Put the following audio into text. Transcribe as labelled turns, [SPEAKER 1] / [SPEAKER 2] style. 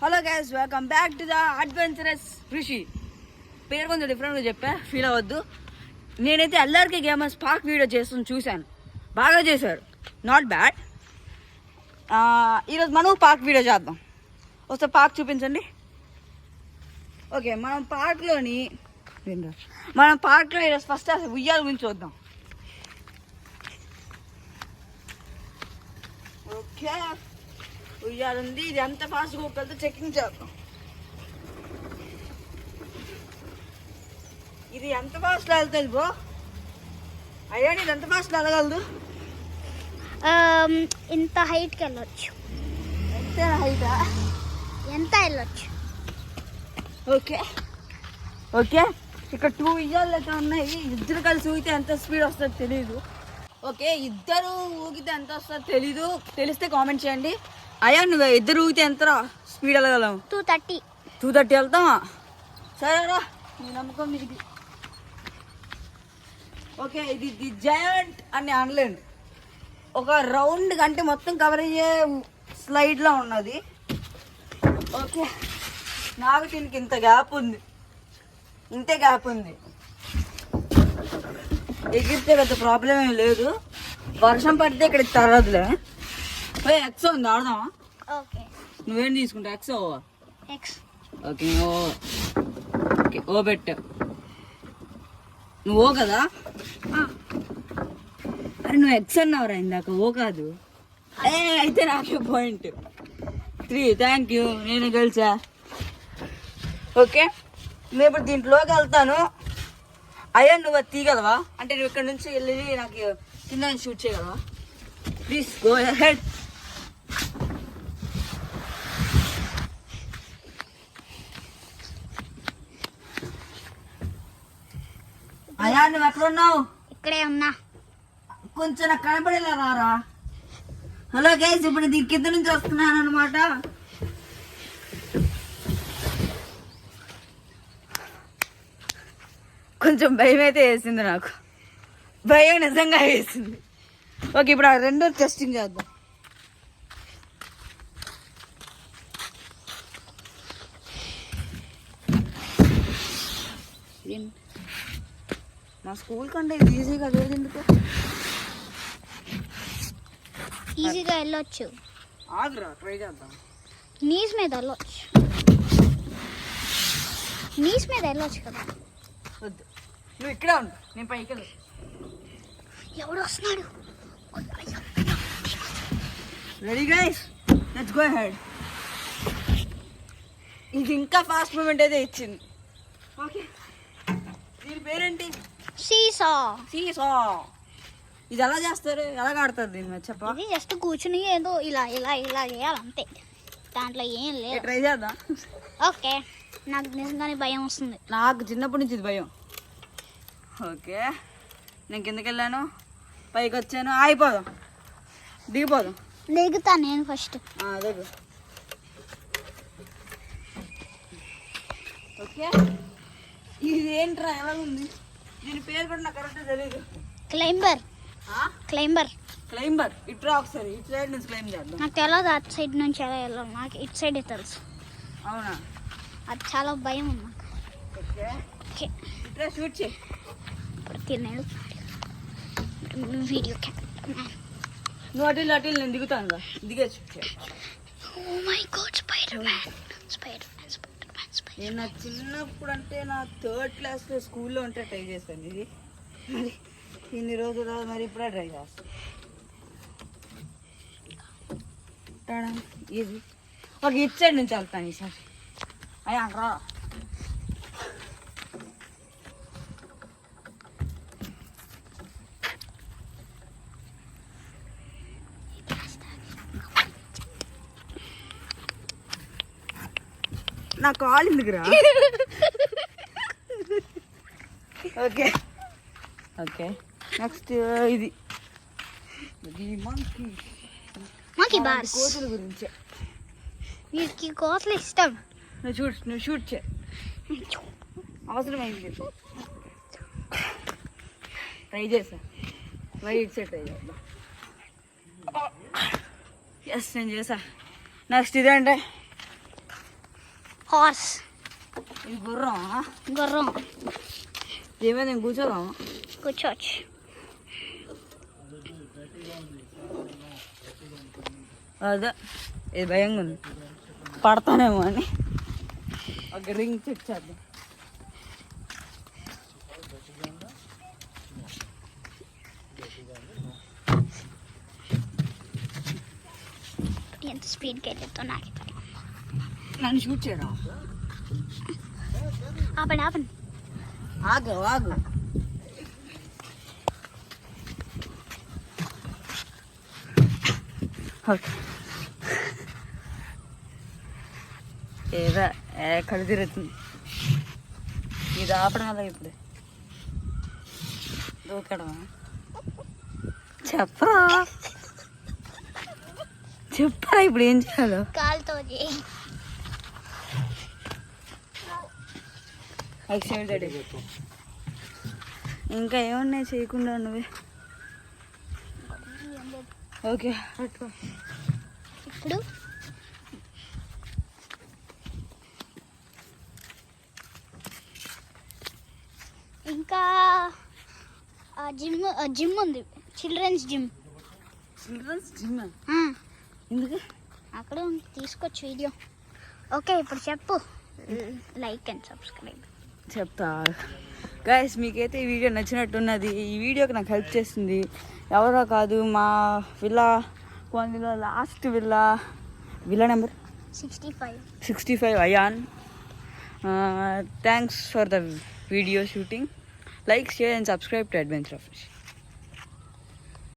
[SPEAKER 1] Hello guys, welcome back to the adventurous Rishi. పేరు కొంచెం డిఫరెంట్గా చెప్పా, ఫీల్ అవ్వద్దు. నేనైతే ఎల్ఆర్కే గేమర్స్ పార్క్ వీడియో చేస్తుంది చూశాను, బాగా చేశారు, నాట్ బ్యాడ్. ఈరోజు మనం పార్క్ వీడియో చేద్దాం. ఒకసారి పార్క్ చూపించండి. ఓకే, మనం పార్క్లో ఈరోజు ఫస్ట్ అసలు ఉయ్యాల గురించి చూద్దాం. ఓకే, ఉయ్యాల ఉంది. ఇది ఎంత ఫాస్ట్గా వెళ్తే చెకింగ్ చేద్దాం. ఇది ఎంత ఫాస్ట్లో వెళ్తుంది బ్రో? అయ్యా, ఇది ఎంత ఫాస్ట్లో వెళ్ళగలదు?
[SPEAKER 2] ఇంత హైట్కి వెళ్ళొచ్చు.
[SPEAKER 1] ఎంత హైటా?
[SPEAKER 2] ఎంత వెళ్ళొచ్చు.
[SPEAKER 1] ఓకే ఓకే, ఇక్కడ 2 ఉయ్యాలు అయితే ఉన్నాయి. ఇద్దరు కలిసి ఊగితే ఎంత స్పీడ్ వస్తుందో తెలీదు. ఓకే, ఇద్దరు ఊగితే ఎంత వస్తుందో తెలీదు. తెలిస్తే కామెంట్ చేయండి. అయ్యా, నువ్వు ఇద్దరు ఊగితే ఎంత స్పీడ్ వెళ్ళగలవు? 230 వెళ్తామా? సరేరా, నీ నమ్మకం ఇది. ఓకే, ఇది ది జయంట్ అని అనలేండి. ఒక రౌండ్ కంటే మొత్తం కవర్ అయ్యే స్లైడ్లో ఉన్నది. ఓకే, నాకు దీనికి ఇంత గ్యాప్ ఉంది, ఇంతే గ్యాప్ ఉంది. ఎగిరితే పెద్ద ప్రాబ్లం ఏం లేదు. వర్షం పడితే ఇక్కడ తరదులే. ఎక్సో ఉంది, ఆడదామా? నువ్వేం తీసుకుంటావు? ఎక్సో? ఓకే, ఓకే, ఓ పెట్టు. నువ్వు ఓ కదా? అరే, నువ్వు ఎక్స్ అన్నావురా ఇందాక, ఓ కాదు. అయితే నాకే పాయింట్ 3. థ్యాంక్ యూ, నేను గెలిచా. ఓకే, నేను ఇప్పుడు దీంట్లోకి వెళ్తాను. అయ్యా, నువ్వు అది తీయగలవా? అంటే నువ్వు ఇక్కడ నుంచి వెళ్ళి నాకు కింద షూట్ చేయగలవా? Please go head. అయ్యా, నువ్వు ఎక్కడ ఉన్నావు?
[SPEAKER 2] ఇక్కడే ఉన్నా.
[SPEAKER 1] కొంచెం నాకు కనపడేలా రారా. హలో గైస్, ఇప్పుడు దీని కింద నుంచి వస్తున్నాను అనమాట. కొంచెం భయం అయితే వేసింది, నాకు భయం నిజంగా వేసింది. ఓకే, ఇప్పుడు ఆ రెండో టెస్టింగ్ చేద్దాం. మా స్కూల్ కంటే ఇది ఈజీగా లేదు ఎందుకు?
[SPEAKER 2] ఈజీగా వెళ్ళొచ్చు.
[SPEAKER 1] ఆగురా, ట్రై చేద్దాం.
[SPEAKER 2] నీస్ మీద వెళ్ళొచ్చు. నీస్ మీద వెళ్ళొచ్చు కదా.
[SPEAKER 1] వద్దు, నువ్వు ఇక్కడే ఉండు, నేను పైకి వెళ్ళు.
[SPEAKER 2] ఎవడు వస్తున్నాడు?
[SPEAKER 1] Ready guys, let's go head. ఇది ఇంకా ఫాస్ట్ మూమెంట్ అయితే ఇచ్చింది. ఓకే, దీని పేరేంటి?
[SPEAKER 2] సీసా.
[SPEAKER 1] సీసా. ఇది ఎలా చేస్తారు, ఎలా ఆడతారు దీన్ని చెప్పా?
[SPEAKER 2] ఇది జస్ట్ కూర్చుని ఏదో ఇలా ఇలా ఇలా చేయాలి అంతే, దాంట్లో ఏం లేదు.
[SPEAKER 1] ట్రై చేద్దాం.
[SPEAKER 2] ఓకే, నాకు నిజంగానే భయం వస్తుంది.
[SPEAKER 1] నాకు చిన్నప్పటి నుంచి ఇది భయం. ఓకే, నేను కిందకి వెళ్ళాను, పైకి వచ్చాను. ఆగిపోదాం, దిగిపోదాం.
[SPEAKER 2] దిగుతాను నేను ఫస్ట్.
[SPEAKER 1] దిగు. ఓకే, ఇది ఏంట్రా ఎలా ఉంది? దీని పేరు కూడా నాకు కరెక్ట్గా తెలియదు.
[SPEAKER 2] క్లైంబర్.
[SPEAKER 1] క్లైంబర్. ఇట్రా ఒకసారి, ఇటు సైడ్ నుంచి క్లైంబ్ చేద్దాం.
[SPEAKER 2] నాకు తెలియదు అటు సైడ్ నుంచి ఎలా వెళ్ళాలి, నాకు ఇటు సైడే తెలుసు.
[SPEAKER 1] అవునా?
[SPEAKER 2] అది చాలా భయం ఉంది నాకు.
[SPEAKER 1] ఓకే, ఇట్రా షూట్ చేయి.
[SPEAKER 2] తిన్నాడు వీడియో
[SPEAKER 1] నువ్వు అటు నేను దిగుతాను కదా, దిగే షూట్ చేయి.
[SPEAKER 2] Oh my God, Spider-Man.
[SPEAKER 1] నేను నా చిన్నప్పుడు అంటే నా 3rd క్లాస్లో స్కూల్లో ఉంటే ట్రై చేశాను ఇది. మరి ఇన్ని రోజులు మరి ఇప్పుడే ట్రై చేస్తాను. ఇది ఒక ఇటు సైడ్ నుంచి వెళ్తాను ఈసారి. అయ్యా రా. నా కాల్ ఎందుకురా? ఓకే ఓకే, నెక్స్ట్ ఇది
[SPEAKER 2] మంకీ బార్స్.
[SPEAKER 1] కోతుల గురించే.
[SPEAKER 2] వీరికి కోతులు ఇష్టం.
[SPEAKER 1] నువ్వు షూట్ చే. అవసరమైంది ట్రై చేసా. వైట్ సైడ్ ట్రై చేద్దాం. ఎస్, నేను చేసా. నెక్స్ట్ ఇదేంటే
[SPEAKER 2] హార్స్
[SPEAKER 1] ఇది గుర్రం.
[SPEAKER 2] గుర్రం.
[SPEAKER 1] ఏమైనా నేను కూర్చోదామా?
[SPEAKER 2] కూర్చోవచ్చు.
[SPEAKER 1] అదే ఇది భయంగా ఉంది, పడతానేమో అని ఒక రింగ్ చెక్ చేద్దాం.
[SPEAKER 2] ఎంత స్పీడ్కి వెళ్ళొద్దో నాకు
[SPEAKER 1] నన్ను షూట్ చేయరా?
[SPEAKER 2] ఆపండి ఆపండి.
[SPEAKER 1] ఆగు ఆగు. ఓకే ఏదా ఎక్కడ తిరుగుతుంది ఇది ఆపడం వల్ల ఇప్పుడు దూకడమా? చెప్పరా చెప్పరా ఇప్పుడు ఏం చేయాలో?
[SPEAKER 2] కాలుతో
[SPEAKER 1] ఇంకా ఏమన్నాయి చేయకుండా నువ్వే. ఓకే
[SPEAKER 2] ఇప్పుడు ఇంకా జిమ్ ఉంది, చిల్డ్రన్స్ జిమ్.
[SPEAKER 1] చిల్డ్రన్స్ జిమ్ ఎందుకు?
[SPEAKER 2] అక్కడ తీసుకోవచ్చు వీడియో. ఓకే ఇప్పుడు చెప్పు. Like and subscribe.
[SPEAKER 1] చెప్తా గైస్. మీకైతే ఈ వీడియో నచ్చినట్టున్నది. ఈ వీడియోకి నాకు హెల్ప్ చేస్తుంది ఎవరో కాదు, మా విల్లా కాలనీలో లాస్ట్ విల్లా నెంబర్ 65 అయాన్. Thanks for the video shooting. Like, share and subscribe to adventure of fish.